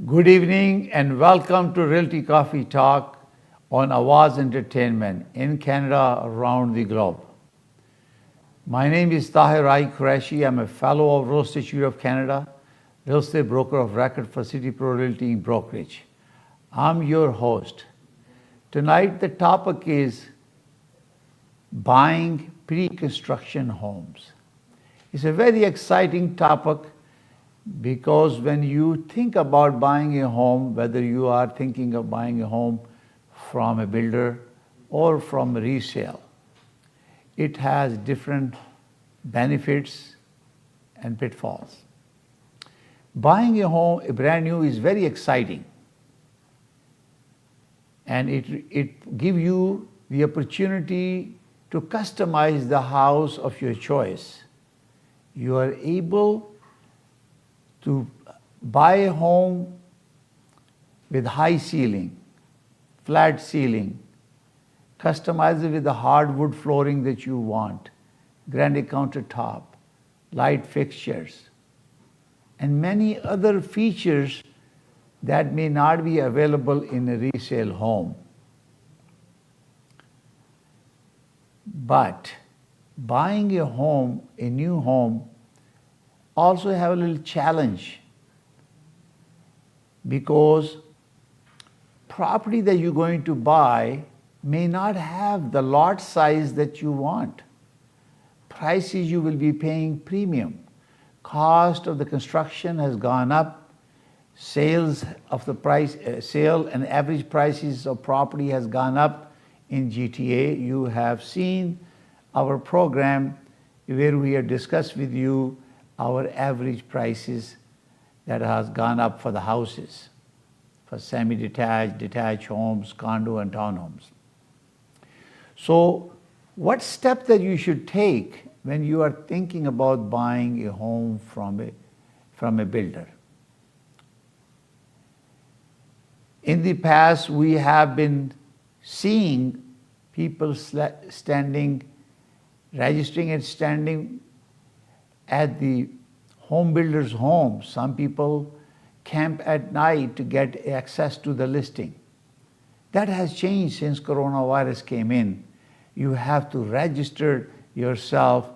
Good evening and welcome to Realty Coffee Talk on Awaz Entertainment in Canada, around the globe. My name is Tahir Qureshi. I'm a fellow of Real Estate Institute of Canada, real estate broker of record for City Pro Realty Brokerage. I'm your host. Tonight the topic is buying pre-construction homes. It's a very exciting topic because when you think about buying a home, whether you are thinking of buying a home from a builder or from resale, it has different benefits and pitfalls. Buying a home brand new is very exciting, and it gives you the opportunity to customize the house of your choice. You are able to buy a home with high ceiling, flat ceiling, customize it with the hardwood flooring that you want, granite countertop, light fixtures, and many other features that may not be available in a resale home. But buying a home, a new home, also have a little challenge, because property that you're going to buy may not have the lot size that you want. Prices you will be paying premium. Cost of the construction has gone up. Sales of the price, sale and average prices of property has gone up in GTA. You have seen our program where we have discussed with you our average prices that has gone up for the houses, for semi-detached, detached homes, condo and townhomes. So what step that you should take when you are thinking about buying a home from a builder? In the past, we have been seeing people registering and standing at the home builder's home. Some people camp at night to get access to the listing. That has changed since coronavirus came in. You have to register yourself,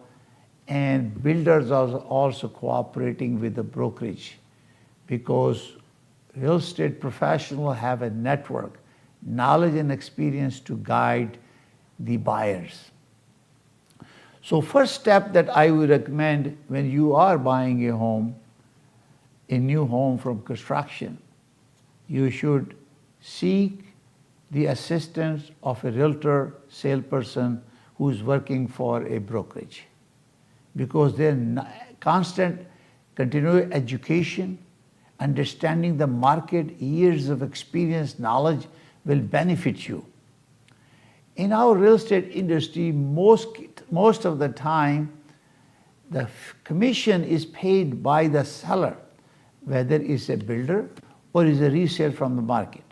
and builders are also cooperating with the brokerage, because real estate professionals have a network, knowledge and experience to guide the buyers. So first step that I would recommend when you are buying a home, a new home from construction, you should seek the assistance of a realtor salesperson who is working for a brokerage, because their constant continuing education, understanding the market, years of experience, knowledge will benefit you. In our real estate industry, most of the time, the commission is paid by the seller, whether it's a builder or is a resale from the market.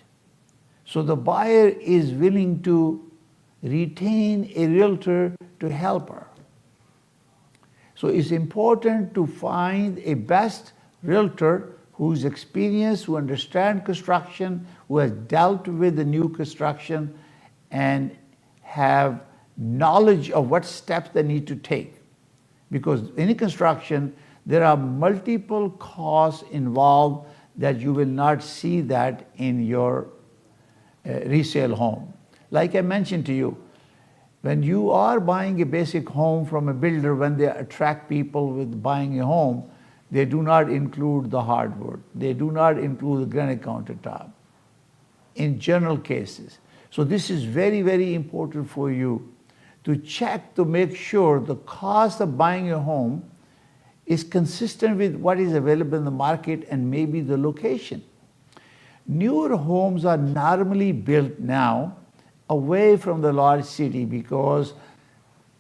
So the buyer is willing to retain a realtor to help her. So it's important to find a best realtor who's experienced, who understands construction, who has dealt with the new construction, and have knowledge of what steps they need to take. Because in construction, there are multiple costs involved that you will not see that in your resale home. Like I mentioned to you, when you are buying a basic home from a builder, when they attract people with buying a home, they do not include the hardwood. They do not include the granite countertop in general cases. So this is very, very important for you to check to make sure the cost of buying a home is consistent with what is available in the market and maybe the location. Newer homes are normally built now away from the large city, because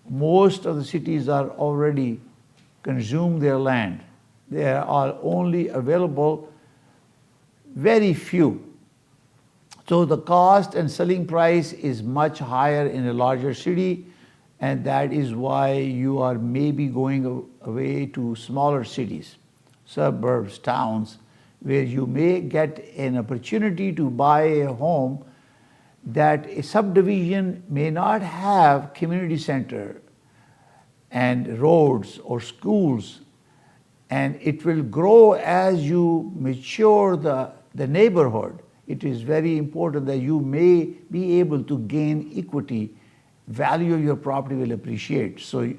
most of the cities are already consumed their land. There are only available very few. So the cost and selling price is much higher in a larger city, and that is why you are maybe going away to smaller cities, suburbs, towns, where you may get an opportunity to buy a home that a subdivision may not have community center and roads or schools, and it will grow as you mature the neighborhood. It is very important that you may be able to gain equity. Value of your property will appreciate. So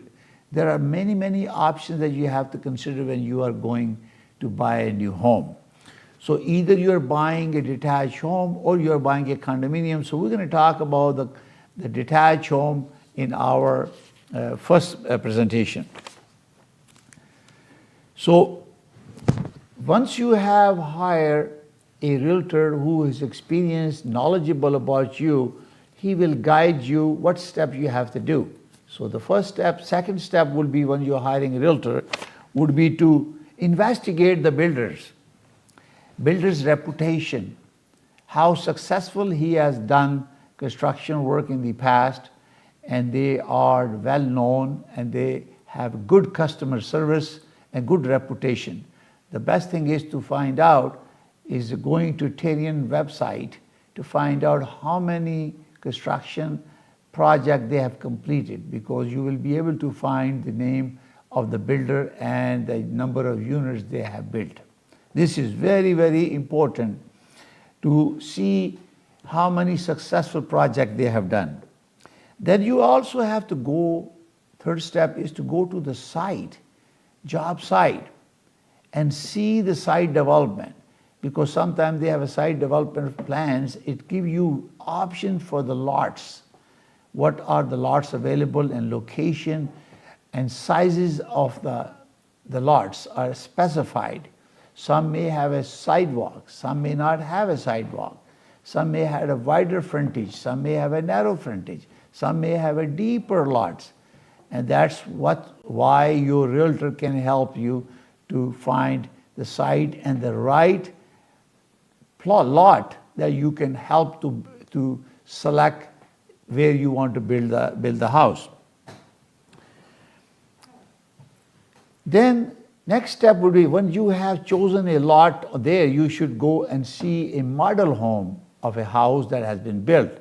there are many, many options that you have to consider when you are going to buy a new home. So either you're buying a detached home or you're buying a condominium. So we're going to talk about the detached home in our first presentation. So once you have hired a realtor who is experienced, knowledgeable about you, he will guide you what steps you have to do. So the first step, second step would be when you're hiring a realtor, would be to investigate the builder's reputation, how successful he has done construction work in the past, and they are well known and they have good customer service and good reputation. The best thing is to find out is going to Tarion website to find out how many construction projects they have completed, because you will be able to find the name of the builder and the number of units they have built. This is very, very important to see how many successful projects they have done. Then you also have to go, third step is to go to the site, job site, and see the site development, because sometimes they have a site development plans. It gives you options for the lots. What are the lots available and location and sizes of the lots are specified. Some may have a sidewalk, some may not have a sidewalk. Some may have a wider frontage, some may have a narrow frontage, some may have a deeper lots. And that's why your realtor can help you to find the site and the right lot that you can help to select where you want to build the house. Then next step would be, when you have chosen a lot there, you should go and see a model home of a house that has been built.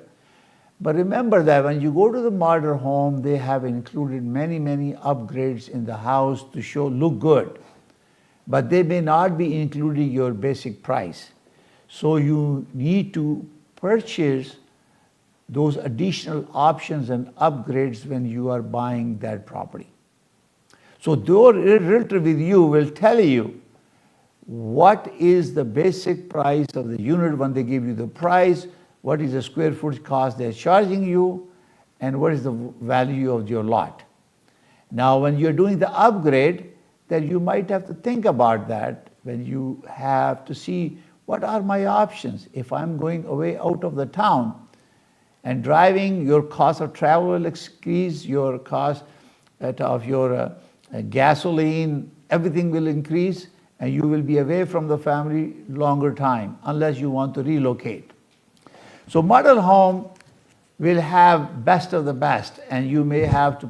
But remember that when you go to the model home, they have included many, many upgrades in the house to look good. But they may not be including your basic price. So you need to purchase those additional options and upgrades when you are buying that property. So your realtor with you will tell you what is the basic price of the unit when they give you the price, what is the square foot cost they're charging you, and what is the value of your lot. Now, when you're doing the upgrade, then you might have to think about that when you have to see what are my options. If I'm going away out of the town and driving, your cost of travel will increase, your cost of your gasoline, everything will increase, and you will be away from the family longer time unless you want to relocate. So model home will have best of the best, and you may have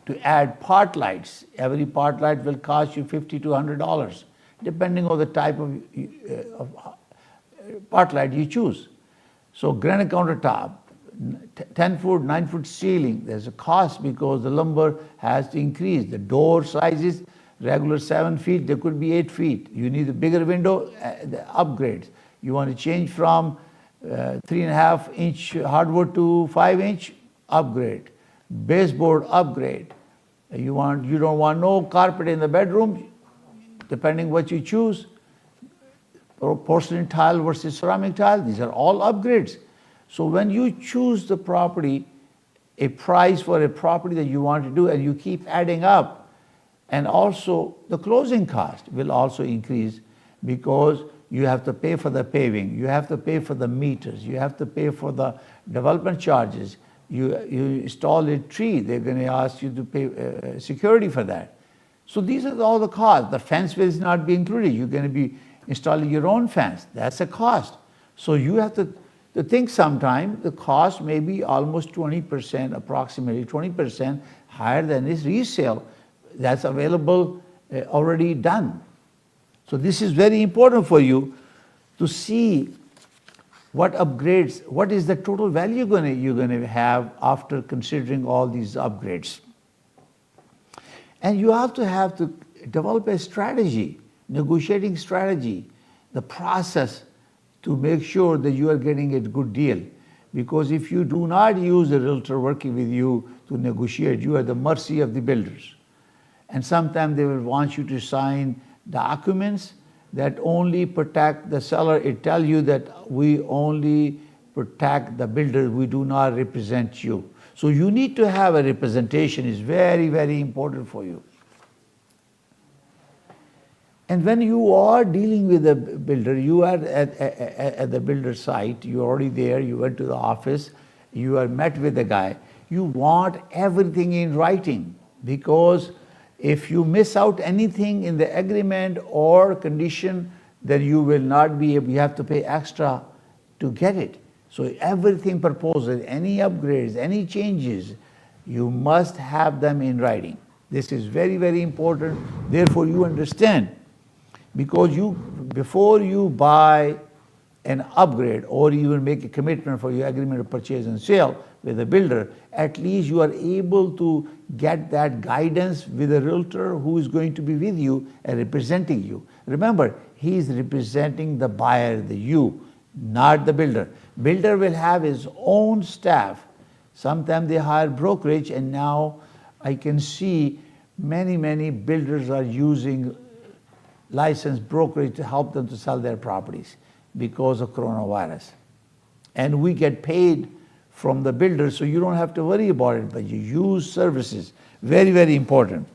to add part lights. Every part light will cost you $50 to $100, depending on the type of part light you choose. So granite countertop, 10-foot, 9-foot ceiling, there's a cost because the lumber has to increase. The door sizes, regular 7 feet, there could be 8 feet. You need a bigger window, the upgrades. You want to change from 3.5-inch hardwood to 5-inch, upgrade. Baseboard, upgrade. You don't want no carpet in the bedroom, depending what you choose. Porcelain tile versus ceramic tile, these are all upgrades. So when you choose the property, a price for a property that you want to do, and you keep adding up, and also the closing cost will also increase because you have to pay for the paving, you have to pay for the meters, you have to pay for the development charges. You install a tree, they're going to ask you to pay security for that. So these are all the costs. The fence will not be included. You're going to be installing your own fence. That's a cost. So you have to think sometime the cost may be almost 20%, approximately 20% higher than this resale that's available already done. So this is very important for you to see what upgrades, what is the total value you're going to have after considering all these upgrades. And you have to develop a strategy, negotiating strategy, the process to make sure that you are getting a good deal. Because if you do not use a realtor working with you to negotiate, you are at the mercy of the builders. And sometimes they will want you to sign documents that only protect the seller. It tells you that we only protect the builder, we do not represent you. So you need to have a representation. It's very, very important for you. And when you are dealing with a builder, you are at the builder site, you're already there, you went to the office, you are met with the guy. You want everything in writing, because if you miss out anything in the agreement or condition, then you will not be able, you have to pay extra to get it. So everything proposed, any upgrades, any changes, you must have them in writing. This is very, very important. Therefore, you understand, because before you buy an upgrade or even make a commitment for your agreement of purchase and sale with a builder, at least you are able to get that guidance with a realtor who is going to be with you and representing you. Remember, he is representing the buyer, you, not the builder. Builder will have his own staff. Sometimes they hire brokerage, and now I can see many builders are using licensed brokerage to help them to sell their properties because of coronavirus. And we get paid from the builder, so you don't have to worry about it, but you use services. Very, very important.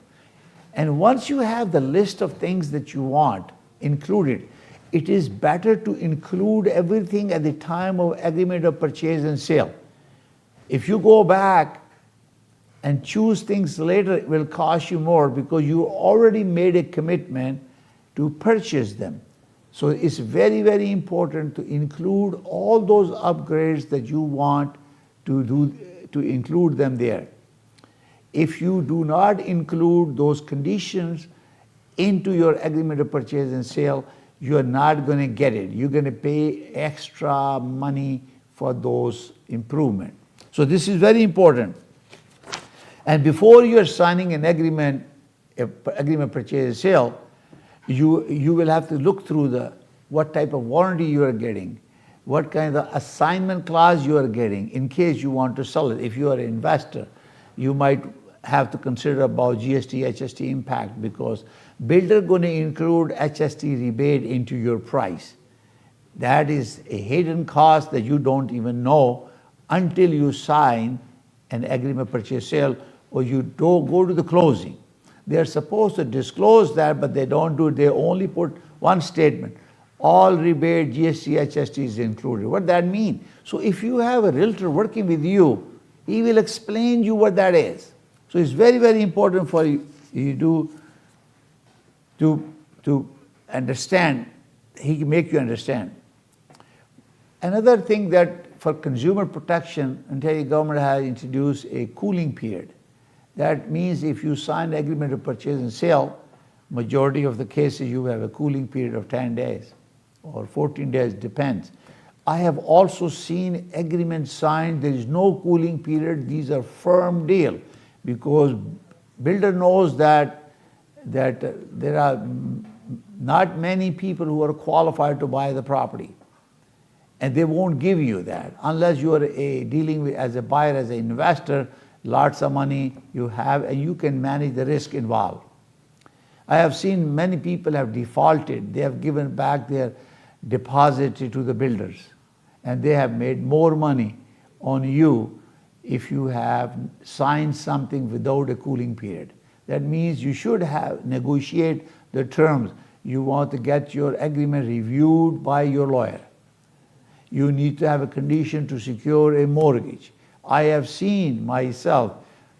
And once you have the list of things that you want included, it is better to include everything at the time of agreement of purchase and sale. If you go back and choose things later, it will cost you more because you already made a commitment to purchase them. So it's very, very important to include all those upgrades that you want to do, to include them there. If you do not include those conditions into your agreement of purchase and sale, you are not going to get it. You're going to pay extra money for those improvements. So this is very important. And before you are signing an agreement purchase and sale, you will have to look through what type of warranty you are getting, what kind of assignment clause you are getting in case you want to sell it. If you are an investor, you might have to consider about GST, HST impact, because builder going to include HST rebate into your price. That is a hidden cost that you don't even know until you sign an agreement purchase sale or you go to the closing. They are supposed to disclose that, but they don't do it. They only put one statement: all rebate, GST, HST is included. What that mean? So if you have a realtor working with you, he will explain you what that is. So it's very, very important for you to understand. He can make you understand. Another thing that for consumer protection, Ontario government has introduced a cooling period. That means if you sign an agreement of purchase and sale, majority of the cases you have a cooling period of 10 days or 14 days, depends. I have also seen agreements signed, there is no cooling period, these are firm deal, because builder knows that there are not many people who are qualified to buy the property. And they won't give you that unless you are dealing with, as a buyer, as an investor, lots of money you have, and you can manage the risk involved. I have seen many people have defaulted. They have given back their deposit to the builders, and they have made more money on you if you have signed something without a cooling period. That means you should have negotiate the terms. You want to get your agreement reviewed by your lawyer. You need to have a condition to secure a mortgage. I have seen myself,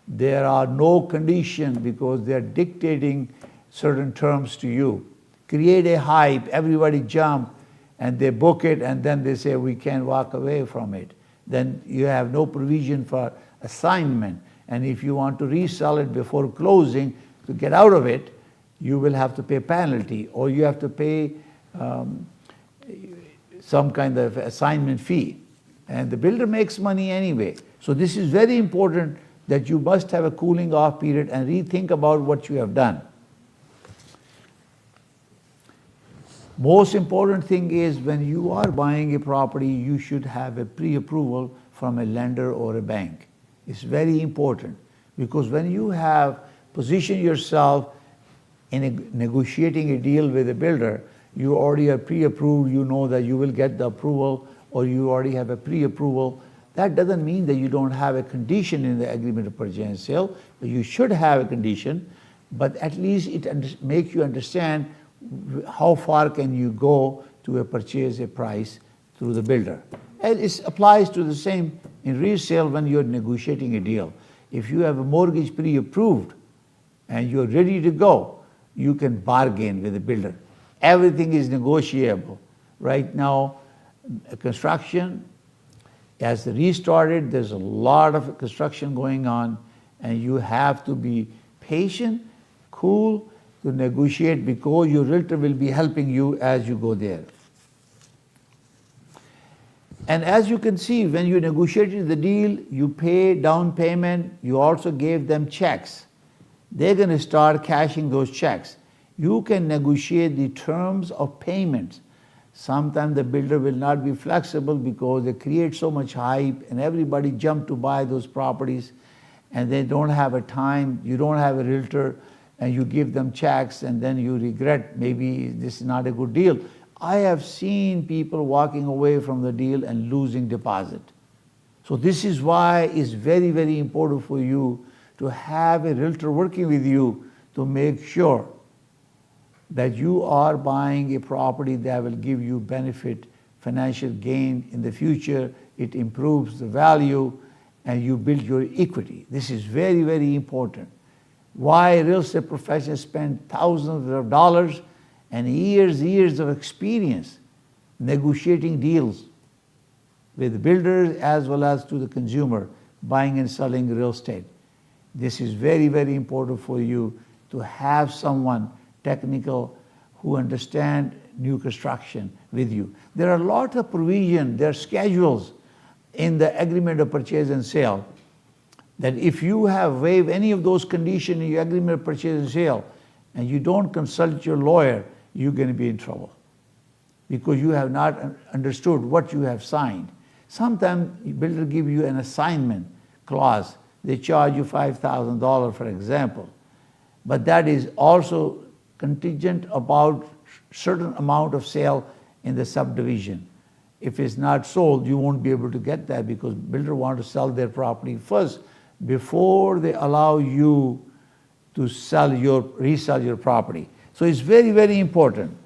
there are no conditions because they are dictating certain terms to you. Create a hype, everybody jump, and they book it, and then they say we can't walk away from it. Then you have no provision for assignment. And if you want to resell it before closing to get out of it, you will have to pay penalty, or you have to pay some kind of assignment fee. And the builder makes money anyway. So this is very important, that you must have a cooling off period and rethink about what you have done. Most important thing is, when you are buying a property, you should have a pre-approval from a lender or a bank. It's very important, because when you have positioned yourself in negotiating a deal with a builder, you already are pre-approved, you know that you will get the approval, or you already have a pre-approval. That doesn't mean that you don't have a condition in the agreement of purchase and sale, but you should have a condition, but at least it makes you understand how far can you go to purchase a price through the builder. And it applies to the same in resale when you're negotiating a deal. If you have a mortgage pre-approved and you're ready to go, you can bargain with the builder. Everything is negotiable. Right now, construction has restarted. There's a lot of construction going on, and you have to be patient, cool, to negotiate, because your realtor will be helping you as you go there. And as you can see, when you negotiated the deal, you pay down payment, you also gave them checks. They're going to start cashing those checks. You can negotiate the terms of payments. Sometimes the builder will not be flexible because they create so much hype and everybody jump to buy those properties, and they don't have a time, you don't have a realtor, and you give them checks and then you regret, maybe this is not a good deal. I have seen people walking away from the deal and losing deposit. So this is why it's very, very important for you to have a realtor working with you to make sure that you are buying a property that will give you benefit, financial gain in the future. It improves the value and you build your equity. This is very, very important. Why real estate professionals spend thousands of dollars and years of experience negotiating deals with builders as well as to the consumer, buying and selling real estate. This is very, very important for you to have someone technical who understand new construction with you. There are a lot of provision, there are schedules in the agreement of purchase and sale, that if you have waived any of those conditions in your agreement of purchase and sale, and you don't consult your lawyer, you're going to be in trouble, because you have not understood what you have signed. Sometimes the builder give you an assignment clause. They charge you $5,000, for example, but that is also contingent about certain amount of sale in the subdivision. If it's not sold, you won't be able to get that, because builder want to sell their property first before they allow you to resell your property. So it's very, very important.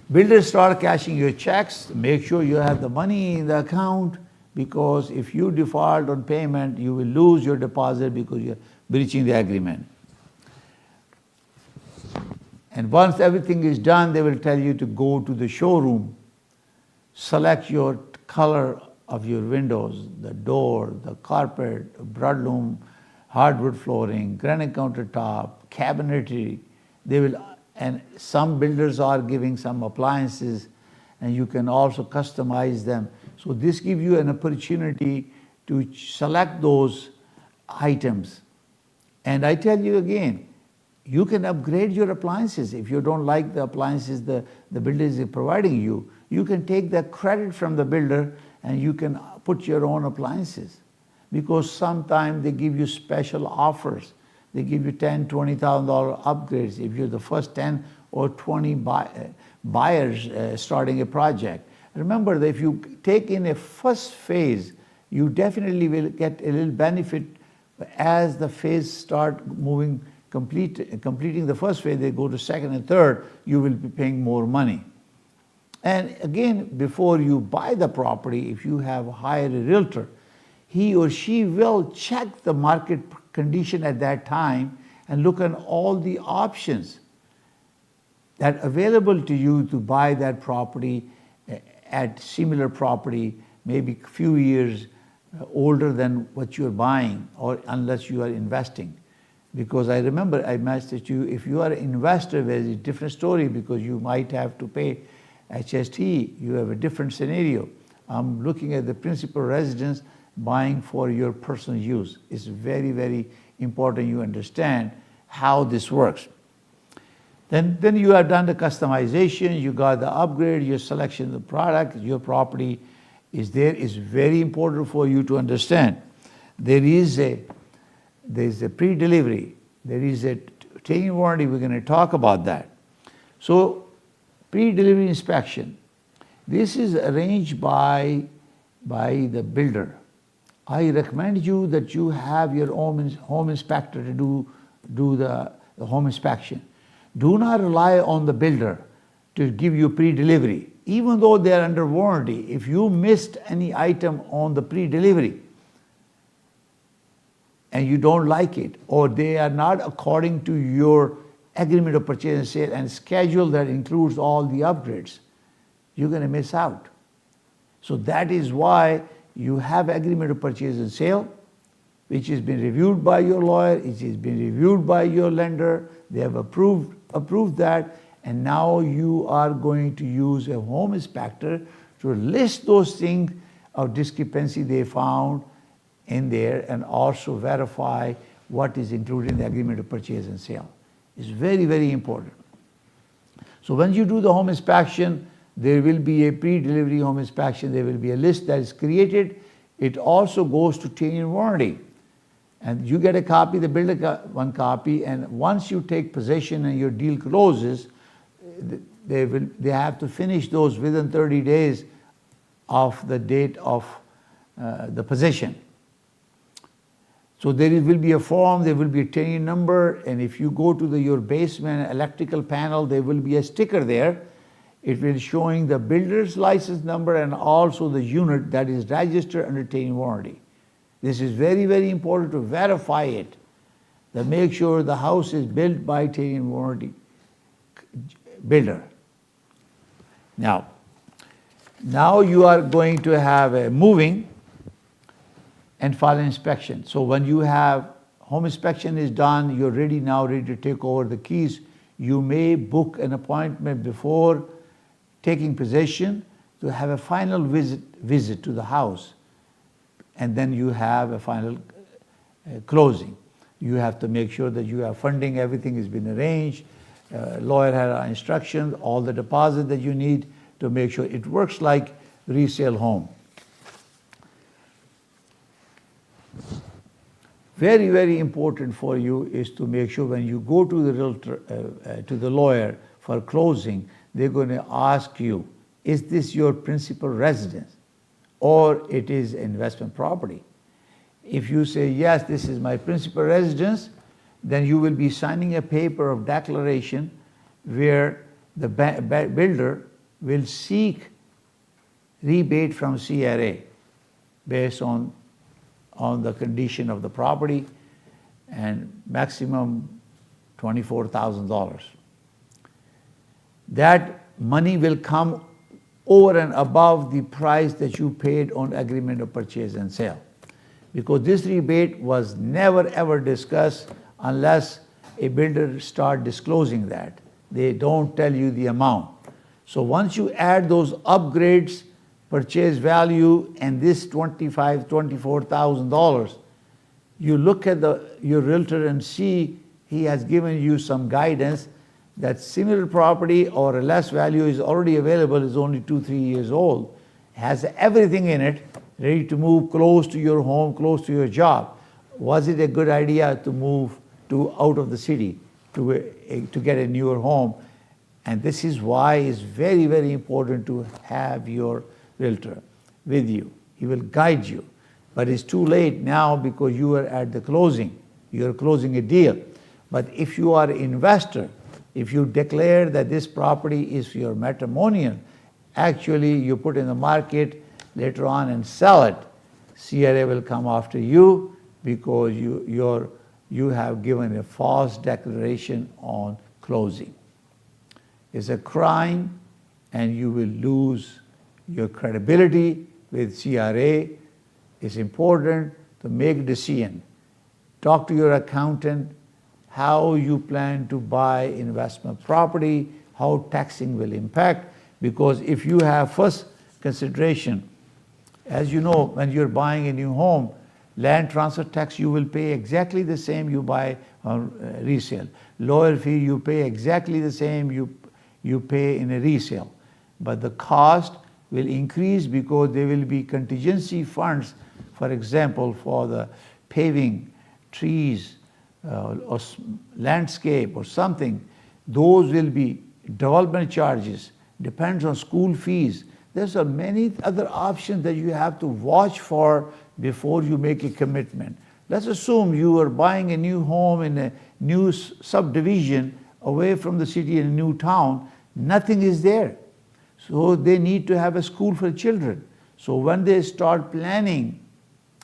Builders start cashing your checks. Make sure you have the money in the account, because if you default on payment, you will lose your deposit because you're breaching the agreement. And once everything is done, they will tell you to go to the showroom, select your color of your windows, the door, the carpet, broadloom, hardwood flooring, granite countertop, cabinetry. They will, and some builders are giving some appliances, and you can also customize them. So this gives you an opportunity to select those items. And I tell you again, you can upgrade your appliances. If you don't like the appliances the builder is providing you, you can take that credit from the builder and you can put your own appliances. Because sometimes they give you special offers. They give you $10,000, $20,000 upgrades if you're the first 10 or 20 buyers starting a project. Remember that if you take in a first phase, you definitely will get a little benefit. As the phase start moving, completing the first phase, they go to second and third, you will be paying more money. And again, before you buy the property, if you have hired a realtor, he or she will check the market condition at that time and look at all the options that are available to you to buy that property at similar property, maybe a few years older than what you're buying, or unless you are investing. Because I remember I messaged you, if you are an investor, there's a different story because you might have to pay HST. You have a different scenario. I'm looking at the principal residence buying for your personal use. It's very, very important you understand how this works. Then you have done the customization, you got the upgrade, your selection of the product, your property is there. It's very important for you to understand. There is a pre-delivery, there is a taking warranty, we're going to talk about that. So pre-delivery inspection, this is arranged by the builder. I recommend you that you have your own home inspector to do the home inspection. Do not rely on the builder to give you pre-delivery. Even though they are under warranty, if you missed any item on the pre-delivery and you don't like it, or they are not according to your agreement of purchase and sale and schedule that includes all the upgrades, you're going to miss out. So that is why you have agreement of purchase and sale, which has been reviewed by your lawyer, it has been reviewed by your lender, they have approved that, and now you are going to use a home inspector to list those things of discrepancy they found in there and also verify what is included in the agreement of purchase and sale. It's very, very important. So when you do the home inspection, there will be a pre-delivery home inspection, there will be a list that is created. It also goes to tenant warranty. And you get a copy, the builder got one copy, and once you take possession and your deal closes, they have to finish those within 30 days of the date of the possession. So there will be a form, there will be a tenant number, and if you go to your basement electrical panel, there will be a sticker there. It will showing the builder's license number and also the unit that is registered under tenant warranty. This is very, very important to verify it, to make sure the house is built by tenant warranty builder. Now you are going to have a moving and final inspection. So when you have home inspection is done, you're ready to take over the keys. You may book an appointment before taking possession to have a final visit to the house. And then you have a final closing. You have to make sure that you have funding, everything has been arranged, lawyer had instructions, all the deposit that you need to make sure it works like resale home. Very, very important for you is to make sure when you go to the realtor, to the lawyer for closing, they're going to ask you, is this your principal residence? Or it is investment property. If you say, yes, this is my principal residence, then you will be signing a paper of declaration where the builder will seek rebate from CRA based on the condition of the property and maximum $24,000. That money will come over and above the price that you paid on agreement of purchase and sale. Because this rebate was never ever discussed unless a builder start disclosing that. They don't tell you the amount. So once you add those upgrades, purchase value, and this $24,000, you look at your realtor and see he has given you some guidance that similar property or less value is already available, is only 2-3 years old, has everything in it, ready to move close to your home, close to your job. Was it a good idea to move out of the city to get a newer home? And this is why it's very, very important to have your realtor with you. He will guide you. But it's too late now because you are at the closing. You are closing a deal. But if you are an investor, if you declare that this property is your matrimonial, actually you put in the market later on and sell it, CRA will come after you because you have given a false declaration on closing. It's a crime and you will lose your credibility with CRA. It's important to make a decision. Talk to your accountant, how you plan to buy investment property, how taxing will impact. Because if you have first consideration, as you know, when you're buying a new home, land transfer tax you will pay exactly the same you buy on resale. Lawyer fee you pay exactly the same you pay in a resale. But the cost will increase because there will be contingency funds, for example, for the paving, trees, or landscape or something. Those will be development charges, depends on school fees. There's so many other options that you have to watch for before you make a commitment. Let's assume you are buying a new home in a new subdivision away from the city in a new town. Nothing is there. So they need to have a school for children. So when they start planning,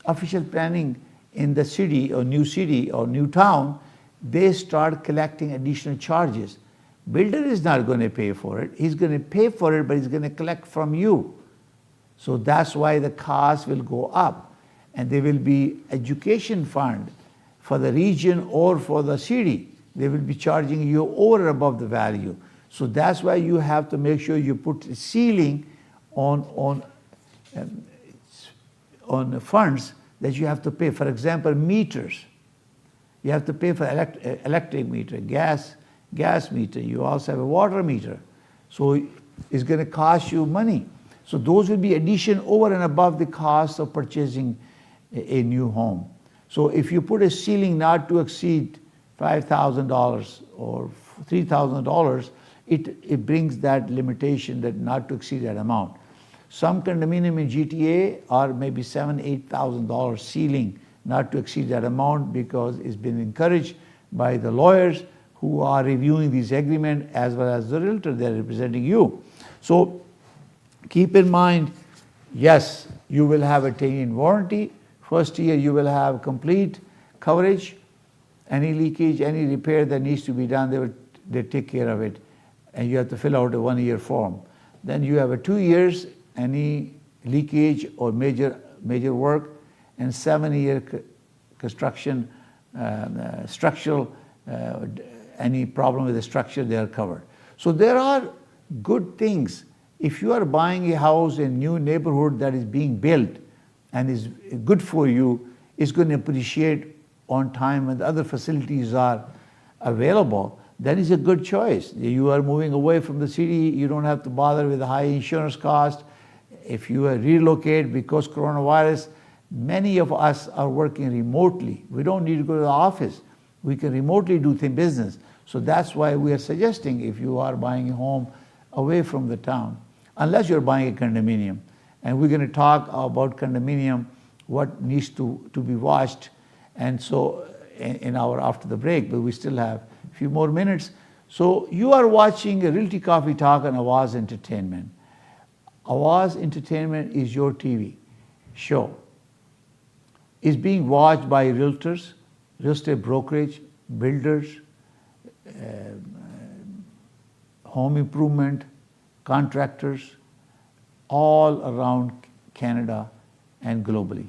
official planning in the city or new town, they start collecting additional charges. Builder is not going to pay for it. He's going to pay for it, but he's going to collect from you. So that's why the cost will go up. And there will be education fund for the region or for the city. They will be charging you over and above the value. So that's why you have to make sure you put a ceiling on funds that you have to pay. For example, meters. You have to pay for electric meter, gas meter. You also have a water meter. So it's going to cost you money. So those will be addition over and above the cost of purchasing a new home. So if you put a ceiling not to exceed $5,000 or $3,000, it brings that limitation that not to exceed that amount. Some condominium in GTA are maybe $7,000, $8,000 ceiling not to exceed that amount because it's been encouraged by the lawyers who are reviewing these agreements as well as the realtor that are representing you. So keep in mind, yes, you will have a 10-year warranty. First year you will have complete coverage. Any leakage, any repair that needs to be done, they take care of it. And you have to fill out a 1-year form. Then you have a 2 years, any leakage or major work, and 7-year construction, structural, any problem with the structure, they are covered. So there are good things. If you are buying a house in a new neighborhood that is being built and is good for you, it's going to appreciate on time when the other facilities are available, that is a good choice. You are moving away from the city, you don't have to bother with the high insurance cost. If you relocate because coronavirus, many of us are working remotely. We don't need to go to the office. We can remotely do business. So that's why we are suggesting if you are buying a home away from the town, unless you're buying a condominium. And we're going to talk about condominium, what needs to be watched. And so in our after the break, but we still have a few more minutes. So you are watching a Realty Coffee Talk on Awaz Entertainment. Awaz Entertainment is your TV show. It's being watched by realtors, real estate brokerage, builders, home improvement, contractors, all around Canada and globally.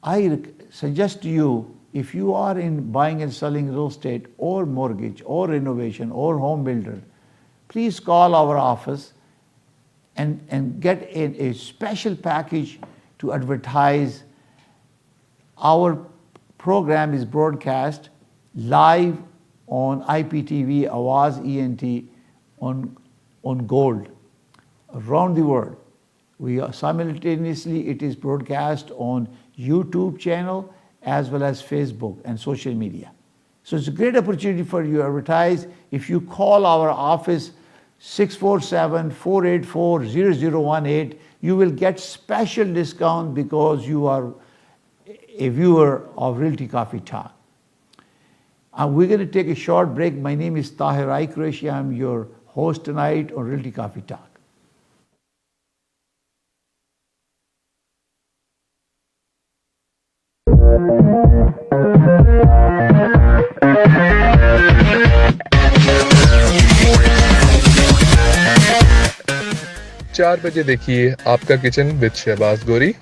I suggest to you, if you are in buying and selling real estate or mortgage or renovation or home builder, please call our office and get a special package to advertise. Our program is broadcast live on IPTV, Awaz ENT, on Gold, around the world. We are simultaneously, it is broadcast on YouTube channel as well as Facebook and social media. So it's a great opportunity for you to advertise. If you call our office 647-484-0018, you will get special discount because you are a viewer of Realty Coffee Talk. We're going to take a short break. My name is Tahir. I'm your host tonight on Realty Coffee Talk. चार बजे देखिए आपका kitchen with Shahbaz गोरी।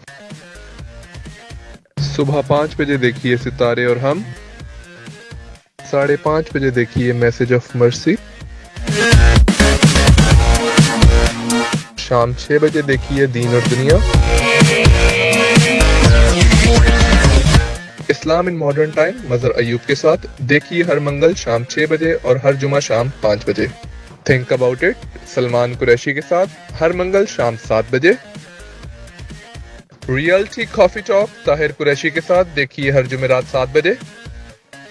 सुबह 5 बजे देखिए सितारे और हम। 5:30 बजे देखिए मैसेज ऑफ मर्सी। शाम 6 बजे देखिए दीन और दुनिया। इस्लाम इन मॉडर्न टाइम मजहर अयूब के साथ देखिए हर मंगल शाम 6 बजे और हर जुमा शाम 5 बजे। Think about it Salman Qureshi के साथ हर मंगल शाम 7 बजे। Realty coffee talk Tahir Qureshi के साथ देखिए हर जुमेरात 7 बजे।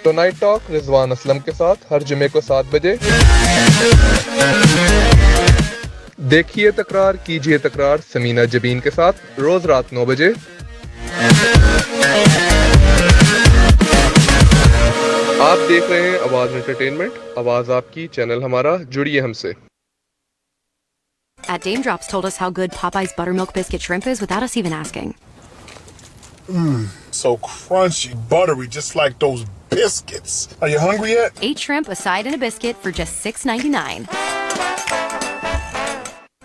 टुनाइट टॉक रिजवान असलम के साथ हर जुमे को 7 बजे। देखिए तकरार कीजिए तकरार समीना जबीन के साथ रोज रात 9 बजे। आप देख रहे हैं आवाज एंटरटेनमेंट, आवाज आपकी, चैनल हमारा, जुड़िए हमसे। At Dame Drops told us how good Popeye's buttermilk biscuit shrimp is without us even asking. So crunchy, buttery, just like those biscuits. Are you hungry yet? 8 shrimp, a side, and a biscuit for just $6.99.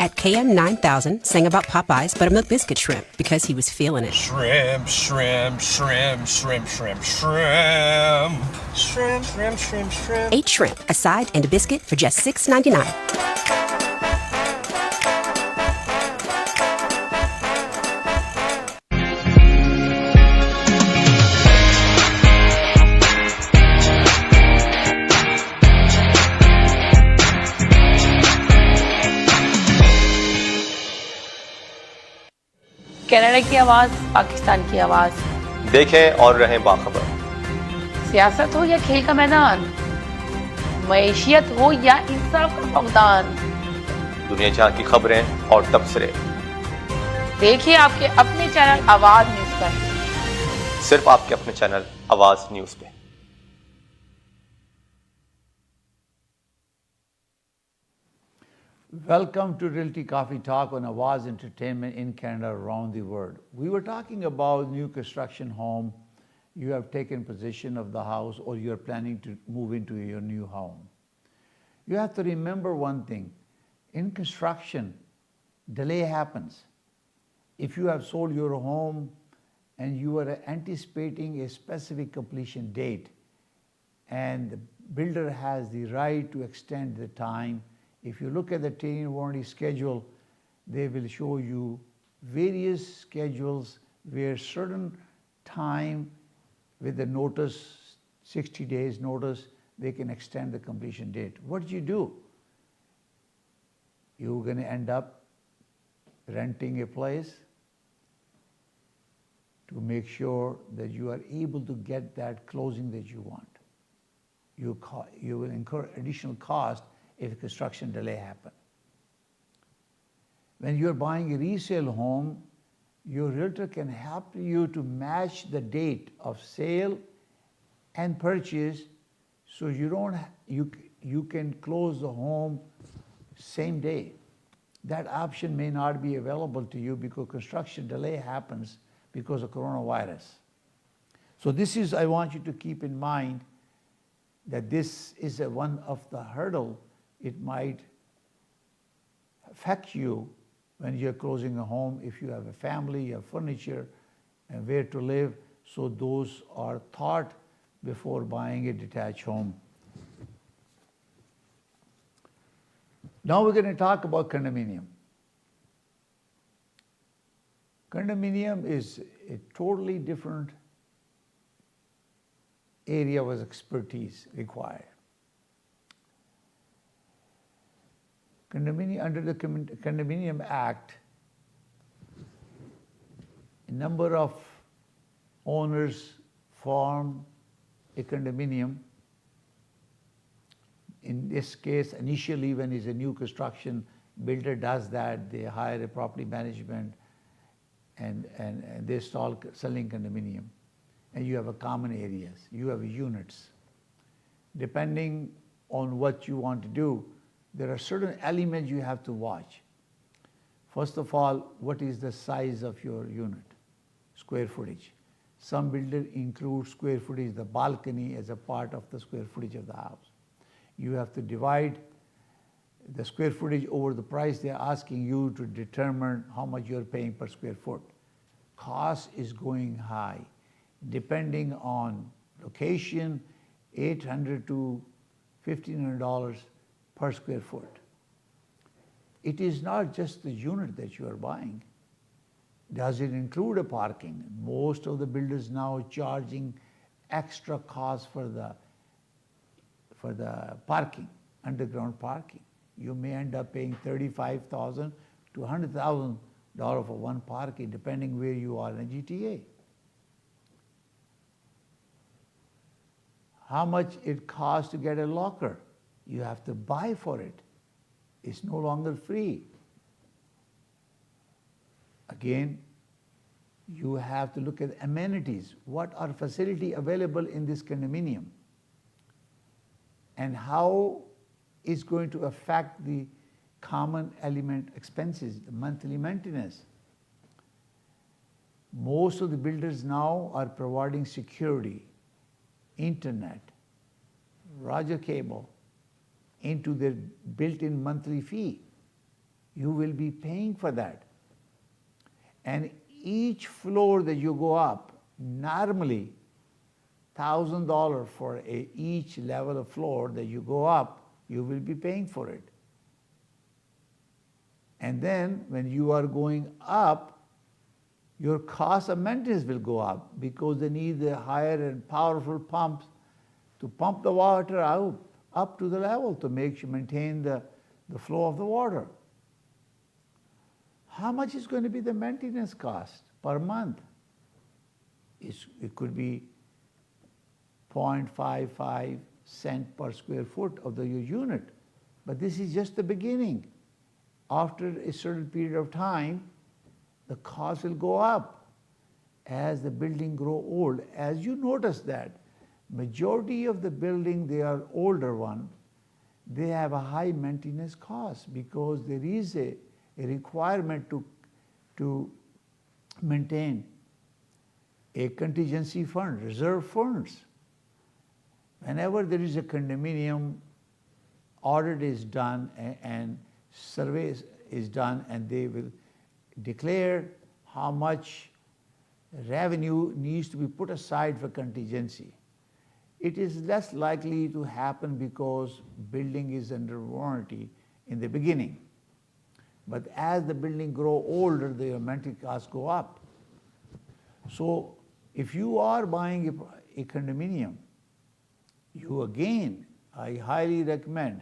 At KM 9000 sang about Popeye's buttermilk biscuit shrimp because he was feeling it. Shrimp, shrimp, shrimp, shrimp, shrimp, shrimp. Shrimp, shrimp, shrimp, shrimp. 8 shrimp, a side, and a biscuit for just $6.99. Canada की आवाज, पाकिस्तान की आवाज। देखें और रहें बाखबर। सियासत हो या खेल का मैदान, मईशियत हो या इंसाफ का फौकदान, दुनिया जहां की खबरें और तबसरे देखिए आपके अपने चैनल आवाज न्यूज पर, सिर्फ आपके अपने चैनल आवाज न्यूज पे। Welcome to Realty Coffee Talk on Awaz Entertainment in Canada around the world. We were talking about new construction home. You have taken possession of the house or you're planning to move into your new home. You have to remember one thing. In construction, delay happens. If you have sold your home and you are anticipating a specific completion date and the builder has the right to extend the time, if you look at the 10-year warranty schedule, they will show you various schedules where certain time with the notice, 60 days notice, they can extend the completion date. What do? You're going to end up renting a place to make sure that you are able to get that closing that you want. You will incur additional cost if construction delay happens. When you're buying a resale home, your realtor can help you to match the date of sale and purchase so you can close the home same day. That option may not be available to you because construction delay happens because of coronavirus. So I want you to keep in mind that this is one of the hurdle. It might affect you when you're closing a home, if you have a family, you have furniture, and where to live. So those are thought before buying a detached home. Now we're going to talk about condominium. Condominium is a totally different area of expertise required. Under the Condominium Act, a number of owners form a condominium. In this case, initially when it's a new construction, builder does that. They hire a property management and they start selling condominium. And you have a common areas, you have units. Depending on what you want to do, there are certain elements you have to watch. First of all, what is the size of your unit? Square footage. Some builders include square footage, the balcony as a part of the square footage of the house. You have to divide the square footage over the price they're asking you to determine how much you're paying per square foot. Cost is going high depending on location $800 to $1,500 per square foot. It is not just the unit that you are buying. Does it include a parking? Most of the builders now are charging extra costs for the parking, underground parking. You may end up paying $35,000 to $100,000 for one parking, depending where you are in GTA. How much it costs to get a locker? You have to buy for it. It's no longer free. Again, you have to look at amenities. What are facilities available in this condominium? And how is going to affect the common element expenses, the monthly maintenance. Most of the builders now are providing security, internet, Roger cable into their built-in monthly fee. You will be paying for that. And each floor that you go up, normally $1,000 for each level of floor that you go up, you will be paying for it. And then when you are going up, your cost of maintenance will go up because they need the higher and powerful pumps to pump the water out up to the level to maintain the flow of the water. How much is going to be the maintenance cost per month? It could be 0.55 cent per square foot of your unit. But this is just the beginning. After a certain period of time, the cost will go up as the building grow old. As you notice that majority of the building, they are older one, they have a high maintenance cost because there is a requirement to maintain a contingency fund, reserve funds. Whenever there is a condominium, audit is done and survey is done, and they will declare how much revenue needs to be put aside for contingency. It is less likely to happen because building is under warranty in the beginning. But as the building grow older, the maintenance costs go up. So if you are buying a condominium, I highly recommend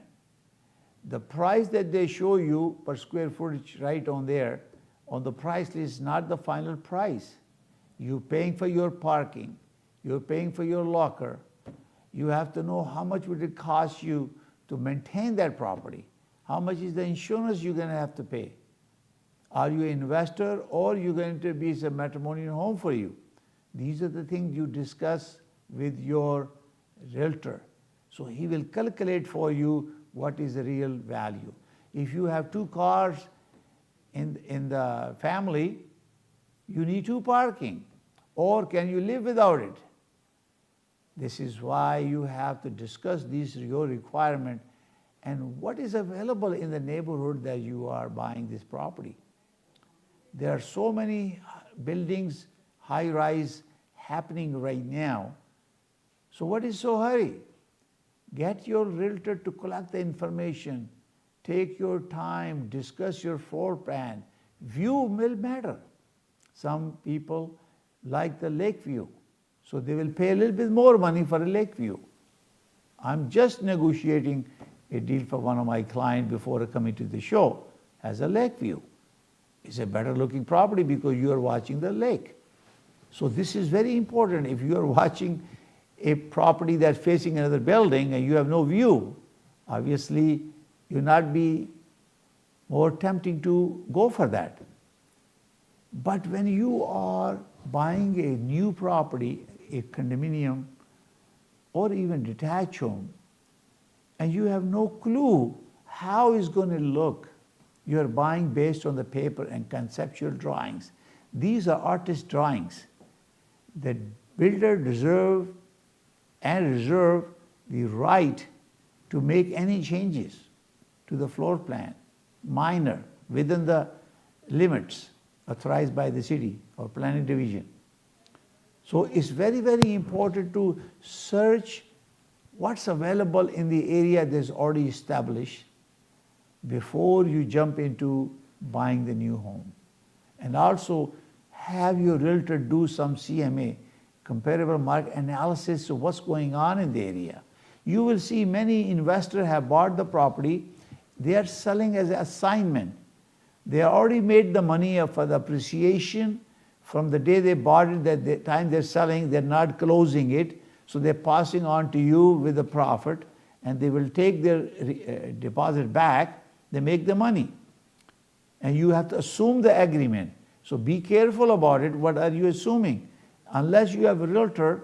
the price that they show you per square footage right on there, on the price list is not the final price. You're paying for your parking, you're paying for your locker. You have to know how much would it cost you to maintain that property. How much is the insurance you're going to have to pay? Are you an investor or you're going to be a matrimonial home for you? These are the things you discuss with your realtor. So he will calculate for you what is the real value. If you have 2 cars in the family, you need 2 parking. Or can you live without it? This is why you have to discuss your requirement and what is available in the neighborhood that you are buying this property. There are so many buildings, high-rise happening right now. So what is so hurry? Get your realtor to collect the information. Take your time, discuss your floor plan. View will matter. Some people like the lake view, so they will pay a little bit more money for a lake view. I'm just negotiating a deal for one of my clients before coming to the show as a lake view. It's a better looking property because you are watching the lake. So this is very important. If you are watching a property that's facing another building and you have no view, obviously you'll not be more tempting to go for that. But when you are buying a new property, a condominium, or even detached home, and you have no clue how it's going to look, you're buying based on the paper and conceptual drawings. These are artist drawings. The builder deserves and reserve the right to make any changes to the floor plan, minor, within the limits authorized by the city or planning division. So it's very, very important to search what's available in the area that's already established before you jump into buying the new home. And also have your realtor do some CMA, comparable market analysis of what's going on in the area. You will see many investors have bought the property, they are selling as an assignment. They already made the money for the appreciation from the day they bought it, that the time they're selling, they're not closing it, so they're passing on to you with a profit, and they will take their deposit back, they make the money. And you have to assume the agreement. So be careful about it. What are you assuming? Unless you have a realtor,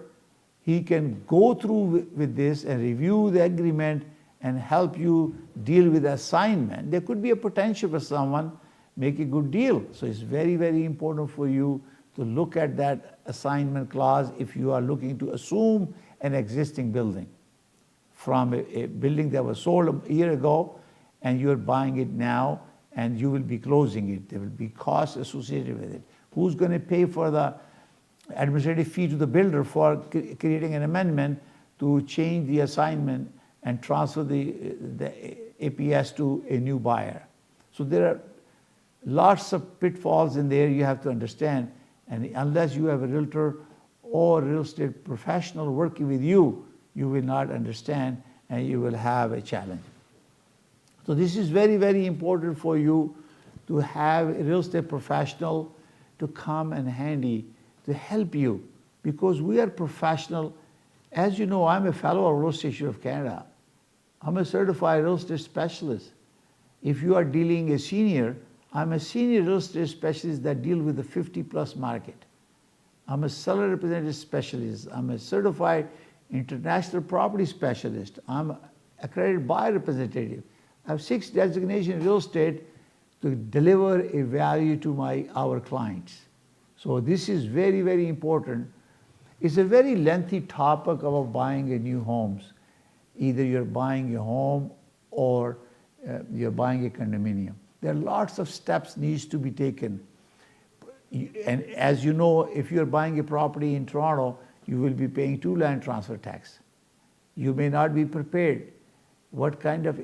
he can go through with this and review the agreement and help you deal with the assignment. There could be a potential for someone make a good deal. So it's very, very important for you to look at that assignment clause if you are looking to assume an existing building from a building that was sold a year ago and you're buying it now and you will be closing it. There will be costs associated with it. Who's going to pay for the administrative fee to the builder for creating an amendment to change the assignment and transfer the APS to a new buyer? So there are lots of pitfalls in there you have to understand, and unless you have a realtor or real estate professional working with you, you will not understand and you will have a challenge. So this is very, very important for you to have a real estate professional to come and handy to help you, because we are professional. As you know, I'm a fellow of Real Estate Institute of Canada. I'm a certified real estate specialist. If you are dealing a senior, I'm a senior real estate specialist that deal with the 50+ market. I'm a seller representative specialist. I'm a certified international property specialist. I'm accredited buyer representative. I have 6 designations in real estate to deliver a value to our clients. So this is very, very important. It's a very lengthy topic about buying a new homes. Either you're buying a home or you're buying a condominium. There are lots of steps needs to be taken. And as you know, if you're buying a property in Toronto, you will be paying 2 land transfer tax. You may not be prepared. What kind of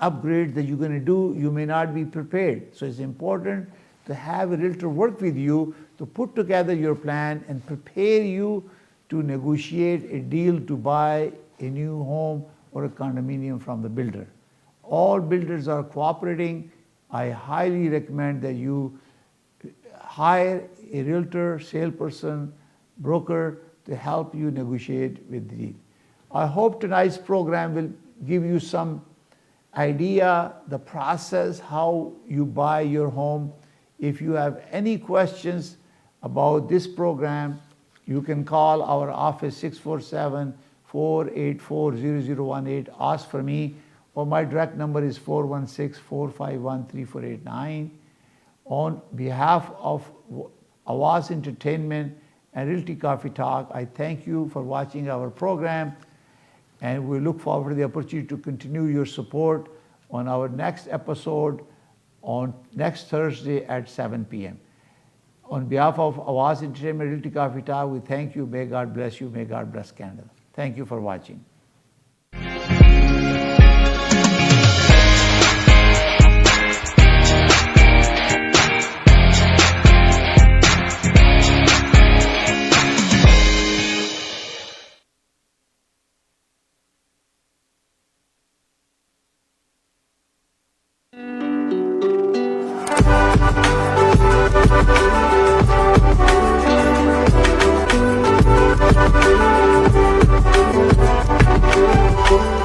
upgrade that you're going to do, you may not be prepared. So it's important to have a realtor work with you to put together your plan and prepare you to negotiate a deal to buy a new home or a condominium from the builder. All builders are cooperating. I highly recommend that you hire a realtor, salesperson, broker to help you negotiate with the deal. I hope tonight's program will give you some idea, the process, how you buy your home. If you have any questions about this program, you can call our office 647-484-0018. Ask for me, or my direct number is 416-451-3489. On behalf of Awaz Entertainment and Realty Coffee Talk, I thank you for watching our program, and we look forward to the opportunity to continue your support on our next episode on next Thursday at 7 p.m. On behalf of Awaz Entertainment, Realty Coffee Talk, we thank you. May God bless you. May God bless Canada. Thank you for watching. Thank you.